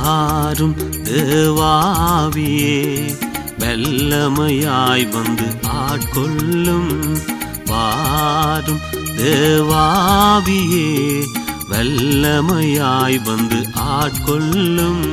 வாரும் தேவாவியே வல்லமையாய் வந்து ஆட்கொள்ளும். வாரும் தேவாவியே வல்லமையாய் வந்து ஆட்கொள்ளும்.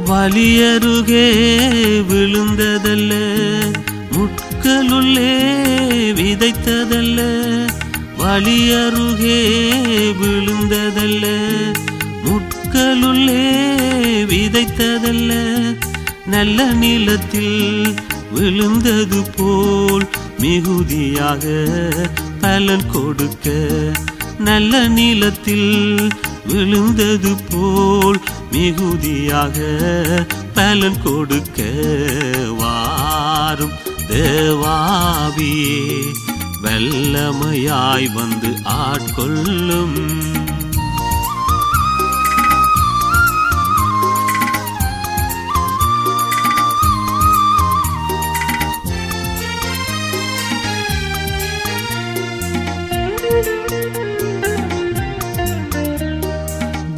வலியருகே விழுந்ததல்ல, முட்களுள்ளே விதைத்ததல்ல. வலியருகே விழுந்ததல்ல, முட்களுள்ளே விதைத்ததல்ல. நல்ல நிலத்தில் விழுந்தது போல் மிகுதியாக பலன் கொடுக்க. நல்ல நிலத்தில் விழுந்தது போல் மிகுதியாக பலன் கொடுக்க. வாரும் தேவாவியே வல்லமையாய் வந்து ஆட்கொள்ளும்.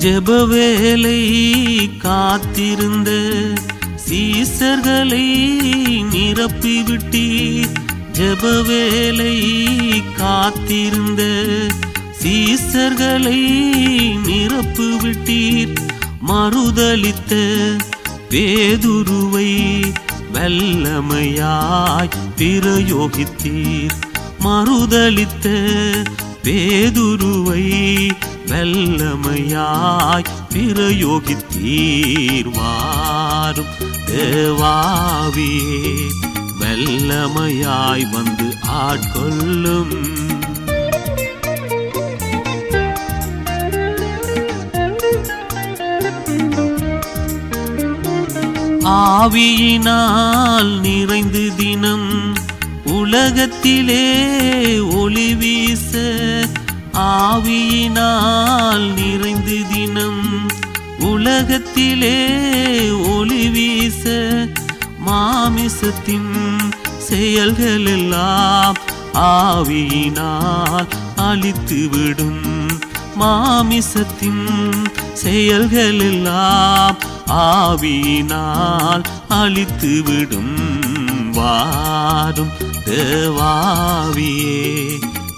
ஜெபவேளை காத்திருந்த சீசர்களை நிரப்பிவிட்டீர். ஜெபவேளை காத்திருந்த சீசர்களை நிரப்பிவிட்டீர். மறுதலித்த பேதுருவை வல்லமையாய் பிரயோகித்தீர். மறுதலித்த பேதுருவை வல்லமையாய் பிரயோகித்தீர். வாரும் தேவாவியே வல்லமையாய் வந்து ஆட்கொள்ளும். ஆவியினால் நிறைந்து தினம் உலகத்திலே ஒளி வீச. ஆவியினால் நிறைந்து தினம் உலகத்திலே ஒளி வீச. மாமிசத்தின் செயல்கள் எல்லாம் ஆவியினால் அழித்துவிடும். மாமிசத்தின் செயல்கள் எல்லாம் ஆவியினால் அழித்துவிடும். வாரும் தேவாவியே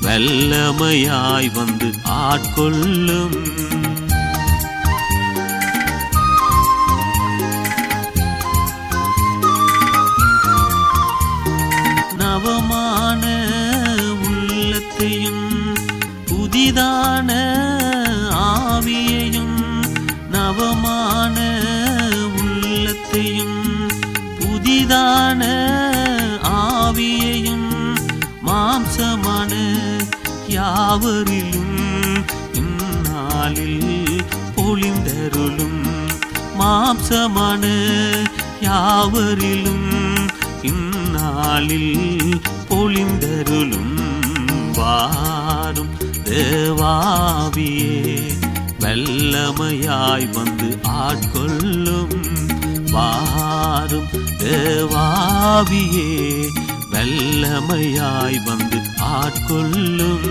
வல்லமையாய் வந்து ஆட்கொள்ளும். நவமான உள்ளத்தையும் புதிதான ஆவியையும். நவமான உள்ளத்தையும் புதிதான ஆவியையும். மாம்சமான யாவரிலும் இந்நாளில் பொழிந்தருளும். மாம்சமான யாவரிலும் இந்நாளில் பொழிந்தருளும். வாரும் தேவாவியே வல்லமையாய் வந்து ஆட்கொள்ளும். வாரும் தேவாவியே வல்லமையாய் வந்து ஆட்கொள்ளும்.